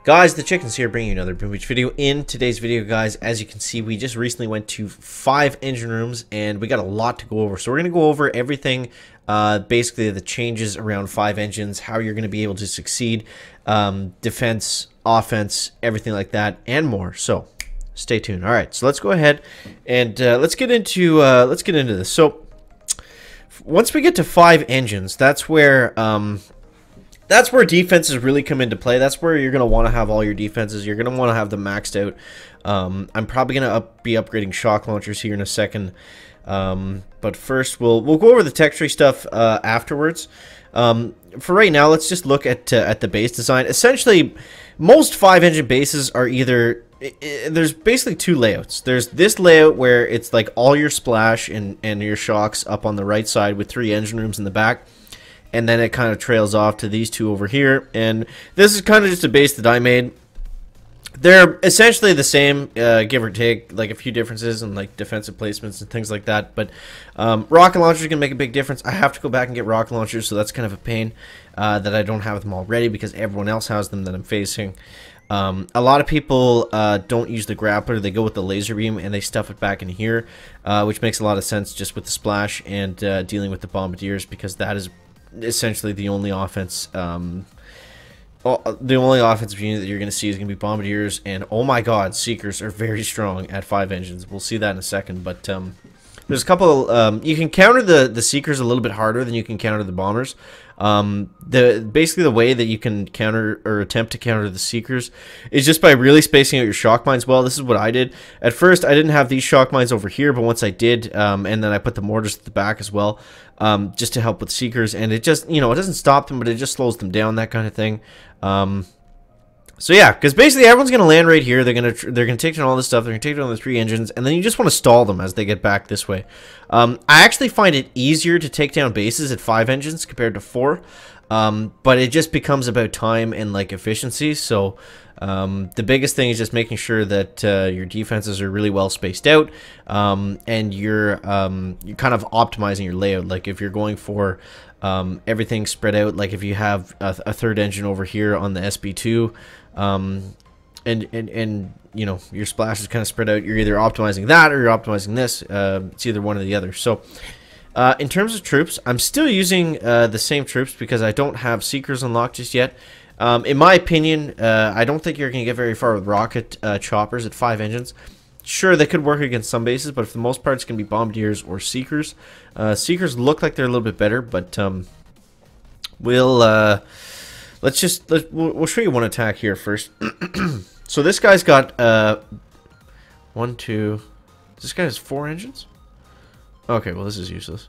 Guys, the Chicken's here bringing you another Boom Beach video. In today's video, guys, as you can see, we just recently went to 5 engine rooms and we got a lot to go over. So we're going to go over everything, basically the changes around 5 engines, how you're going to be able to succeed, defense, offense, everything like that, and more. So stay tuned. All right, so let's go ahead and let's get into this. So once we get to 5 engines, that's where defenses really come into play. That's where you're going to want to have all your defenses. You're going to want to have them maxed out. I'm probably going to be upgrading shock launchers here in a second. But first, we'll go over the tech tree stuff afterwards. For right now, let's just look at the base design. Essentially, most 5-engine bases are either... there's basically 2 layouts. There's this layout where it's like all your splash and your shocks up on the right side with 3 engine rooms in the back. And then it kind of trails off to these 2 over here. And this is kind of just a base that I made. They're essentially the same, give or take, like a few differences in like defensive placements and things like that. But rocket launchers can make a big difference. I have to go back and get rocket launchers, so that's kind of a pain that I don't have them already because everyone else has them that I'm facing. A lot of people don't use the grappler. They go with the laser beam and they stuff it back in here, which makes a lot of sense just with the splash and dealing with the bombardiers, because that is essentially the only offense the only offensive unit that you're going to see is going to be bombardiers. And oh my god, seekers are very strong at 5 engines. We'll see that in a second. But there's a couple you can counter the seekers a little bit harder than you can counter the bombers. Basically the way that you can counter or attempt to counter the seekers is just by really spacing out your shock mines well. This is what I did. At first I didn't have these shock mines over here, but once I did, and then I put the mortars at the back as well, just to help with seekers, and it just, you know, it doesn't stop them, but it just slows them down, that kind of thing. So yeah, because basically everyone's gonna land right here. They're gonna take down all this stuff. They're gonna take down the 3 engines, and then you just want to stall them as they get back this way. I actually find it easier to take down bases at 5 engines compared to 4, but it just becomes about time and like efficiency. So the biggest thing is just making sure that your defenses are really well spaced out, and you're kind of optimizing your layout. Like if you're going for everything spread out, like if you have a 3rd engine over here on the SB2, and you know, your splash is kind of spread out, you're either optimizing that or you're optimizing this. It's either one or the other. So in terms of troops, I'm still using the same troops because I don't have seekers unlocked just yet. In my opinion, I don't think you're going to get very far with rocket choppers at 5 engines. Sure, they could work against some bases, but for the most part, it's going to be bombardiers or seekers. Seekers look like they're a little bit better, but we'll show you one attack here first. So this guy's got 1, 2. This guy has 4 engines. Okay, well this is useless.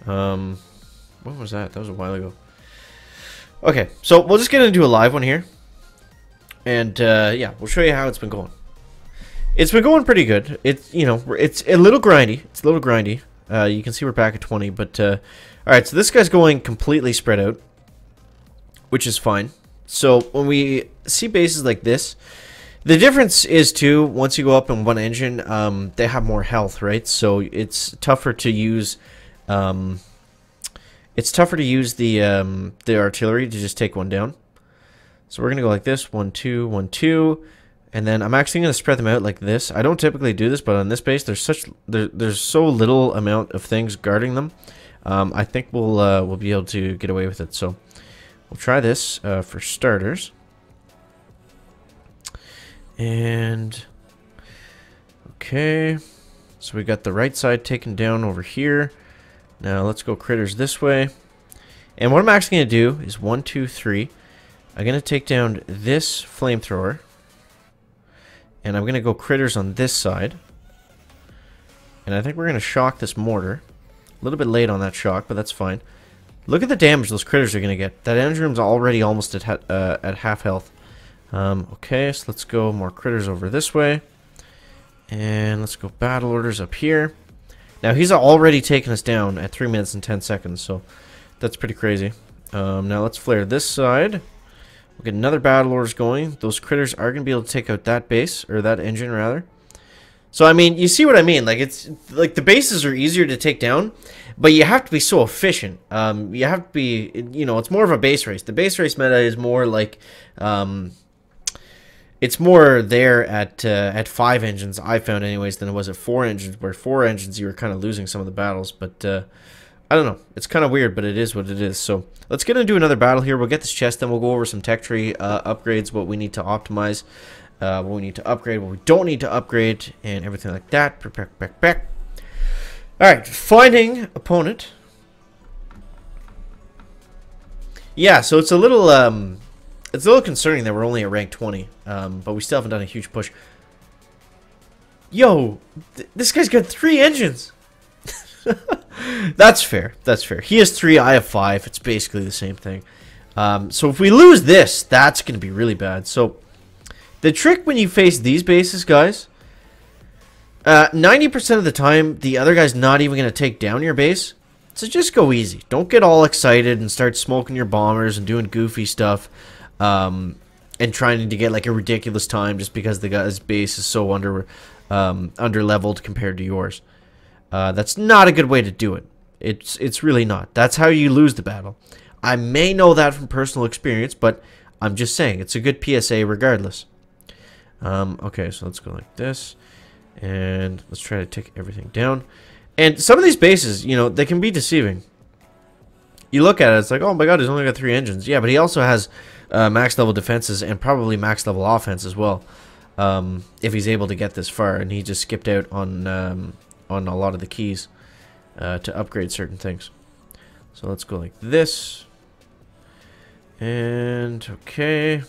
When was that? That was a while ago. Okay, so we'll just get into a live one here, and yeah, we'll show you how it's been going. It's been going pretty good. It's, you know, it's a little grindy. It's a little grindy. You can see we're back at 20, but all right. So this guy's going completely spread out, which is fine. So when we see bases like this, the difference is too, once you go up in 1 engine, they have more health, right? So it's tougher to use. It's tougher to use the artillery to just take one down. So we're gonna go like this: 1, 2, 1, 2. And then I'm actually going to spread them out like this. I don't typically do this, but on this base, there's so little amount of things guarding them. I think we'll be able to get away with it. So we'll try this for starters. And okay, so we got the right side taken down over here. Now let's go critters this way. And what I'm actually going to do is 1, 2, 3. I'm going to take down this flamethrower. And I'm going to go critters on this side. And I think we're going to shock this mortar. A little bit late on that shock, but that's fine. Look at the damage those critters are going to get. That engine room's already almost at half health. Okay, so let's go more critters over this way. And let's go battle orders up here. Now, he's already taken us down at 3 minutes and 10 seconds, so that's pretty crazy. Now, let's flare this side. We'll get another battle orders going. Those critters are going to be able to take out that base, or that engine, rather. So, I mean, you see what I mean. Like, it's like the bases are easier to take down, but you have to be so efficient. You have to be, you know, it's more of a base race. The base race meta is more like, It's more there at 5 engines, I found anyways, than it was at 4 engines, where 4 engines you were kind of losing some of the battles. But I don't know. It's kind of weird, but it is what it is. So let's get into another battle here. We'll get this chest, then we'll go over some tech tree upgrades, what we need to optimize, what we need to upgrade, what we don't need to upgrade, and everything like that. Alright, finding opponent. Yeah, so it's a little concerning that we're only at rank 20, but we still haven't done a huge push. Yo, this guy's got 3 engines. That's fair. That's fair. He has 3, I have 5. It's basically the same thing. So if we lose this, that's going to be really bad. So the trick when you face these bases, guys, 90% of the time, the other guy's not even going to take down your base. So just go easy. Don't get all excited and start smoking your bombers and doing goofy stuff. And trying to get like a ridiculous time just because the guy's base is so under leveled compared to yours. That's not a good way to do it. It's really not. That's how you lose the battle. I may know that from personal experience, but I'm just saying it's a good PSA regardless. Okay, so let's go like this, and let's try to take everything down. And some of these bases, you know, they can be deceiving. You look at it, it's like, oh my god, he's only got 3 engines. Yeah, but he also has max level defenses and probably max level offense as well. If he's able to get this far, and he just skipped out on a lot of the keys to upgrade certain things. So let's go like this. And okay.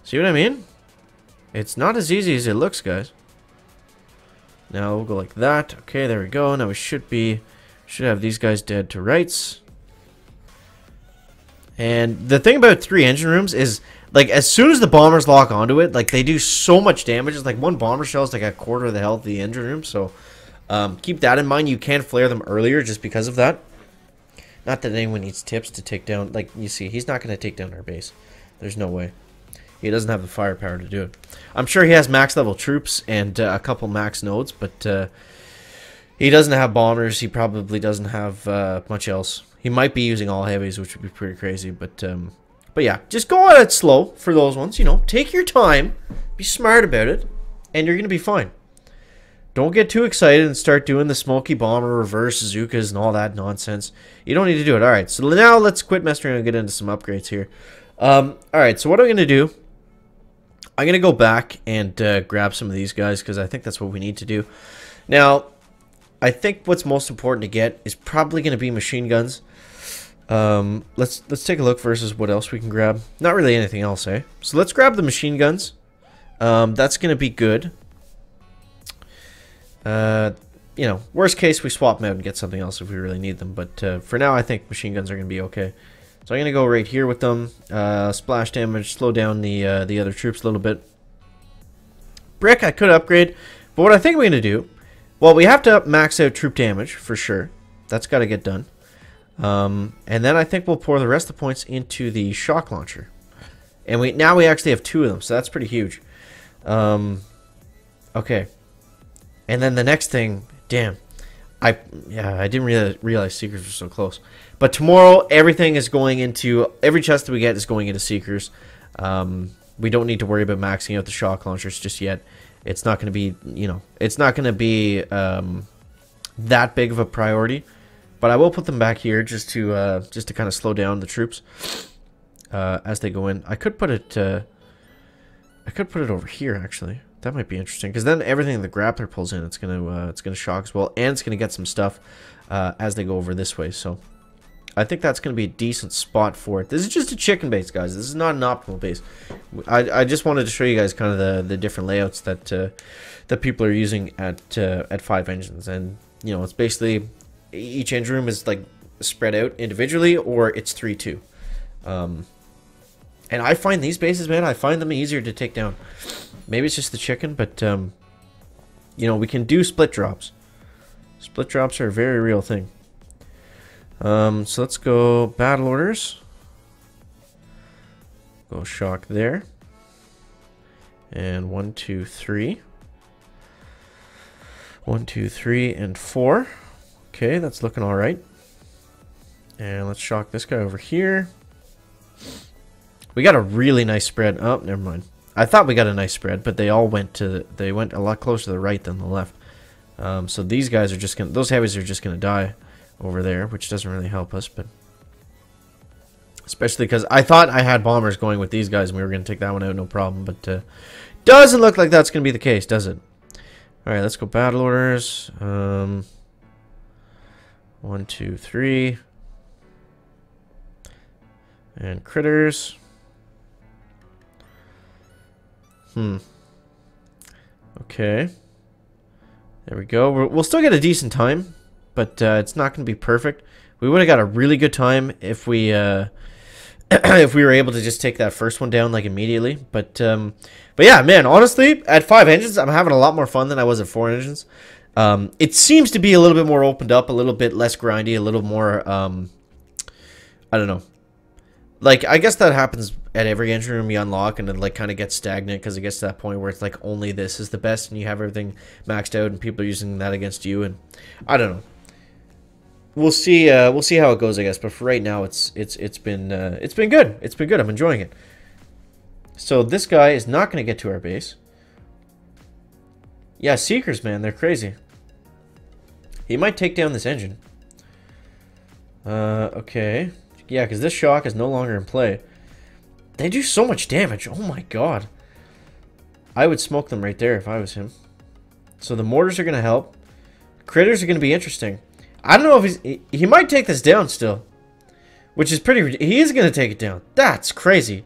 See what I mean? It's not as easy as it looks, guys. Now we'll go like that. Okay, there we go. Now we should have these guys dead to rights. And the thing about 3 engine rooms is, like, as soon as the bombers lock onto it, like, they do so much damage. It's like one bomber shell is like a quarter of the health of the engine room. So keep that in mind. You can flare them earlier just because of that. Not that anyone needs tips to take down. Like, you see, he's not going to take down our base. There's no way. He doesn't have the firepower to do it. I'm sure he has max level troops and a couple max nodes, but he doesn't have bombers. He probably doesn't have much else. He might be using all heavies, which would be pretty crazy. But yeah, just go at it slow for those ones. You know, take your time, be smart about it, and you're gonna be fine. Don't get too excited and start doing the smoky bomber, reverse Zukas, and all that nonsense. You don't need to do it. All right, so now let's quit messing around and get into some upgrades here. All right, so what I'm gonna do? I'm gonna go back and grab some of these guys because I think that's what we need to do. Now, I think what's most important to get is probably gonna be machine guns. Let's take a look versus what else we can grab. Not really anything else, eh? So let's grab the machine guns. That's gonna be good. You know, worst case we swap them out and get something else if we really need them. But for now, I think machine guns are gonna be okay. So I'm gonna go right here with them. Splash damage, slow down the other troops a little bit. Brick, I could upgrade, but what I think we're gonna do, well, we have to max out troop damage for sure. That's got to get done. And then I think we'll pour the rest of the points into the shock launcher. And now we actually have 2 of them, so that's pretty huge. Okay. And then the next thing, damn. I didn't realize Seekers were so close. But tomorrow, everything is going into, every chest that we get is going into Seekers. We don't need to worry about maxing out the shock launchers just yet. It's not going to be, you know, it's not going to be that big of a priority. But I will put them back here just to kind of slow down the troops as they go in. I could put it over here actually. That might be interesting because then everything the grappler pulls in, it's gonna shock as well, and it's gonna get some stuff as they go over this way. So I think that's gonna be a decent spot for it. This is just a chicken base, guys. This is not an optimal base. I just wanted to show you guys kind of the different layouts that that people are using at 5 engines, and you know, it's basically each engine room is like spread out individually, or it's 3-2. And I find these bases, man, I find them easier to take down. Maybe it's just the chicken, but you know, we can do split drops. Split drops are a very real thing. So let's go battle orders. Go shock there. And 1, 2, 3. 1, 2, 3, and 4. Okay, that's looking all right. And let's shock this guy over here. We got a really nice spread. Oh, never mind. I thought we got a nice spread, but they all went to they went a lot closer to the right than the left. So these guys are just gonna, those heavies are just gonna die over there, which doesn't really help us, but especially because I thought I had bombers going with these guys and we were gonna take that one out no problem, but doesn't look like that's gonna be the case, does it? All right, let's go battle orders. 1, 2, 3, and critters. Okay. There we go. We'll still get a decent time, but it's not going to be perfect. We would have got a really good time if we if we were able to just take that first one down like immediately. But yeah, man, honestly, at 5 engines, I'm having a lot more fun than I was at 4 engines. It seems to be a little bit more opened up, a little bit less grindy, a little more I don't know. Like, I guess that happens at every engine room you unlock, and it, like, kind of gets stagnant because it gets to that point where it's, like, only this is the best, and you have everything maxed out, and people are using that against you, and I don't know. We'll see how it goes, I guess, but for right now, it's been good. It's been good. I'm enjoying it. So this guy is not going to get to our base. Yeah, Seekers, man, they're crazy. He might take down this engine. Okay. Yeah, because this shock is no longer in play. They do so much damage. Oh my god. I would smoke them right there if I was him. So the mortars are going to help. Critters are going to be interesting. I don't know if he might take this down still. Which is pretty... He is going to take it down. That's crazy.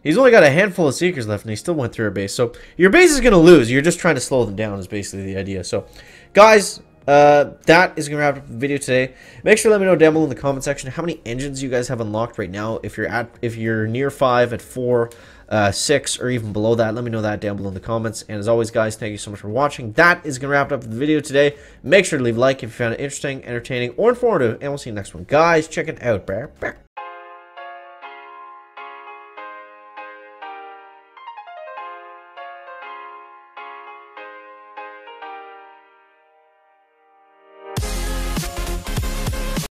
He's only got a handful of Seekers left and he still went through our base. So your base is going to lose. You're just trying to slow them down is basically the idea. So guys... that is going to wrap up the video today. Make sure to let me know down below in the comment section how many engines you guys have unlocked right now. If you're near 5, at 4, 6, or even below that, let me know that down below in the comments. And as always, guys, thank you so much for watching. That is going to wrap up the video today. Make sure to leave a like if you found it interesting, entertaining, or informative. And we'll see you next one. Guys, check it out.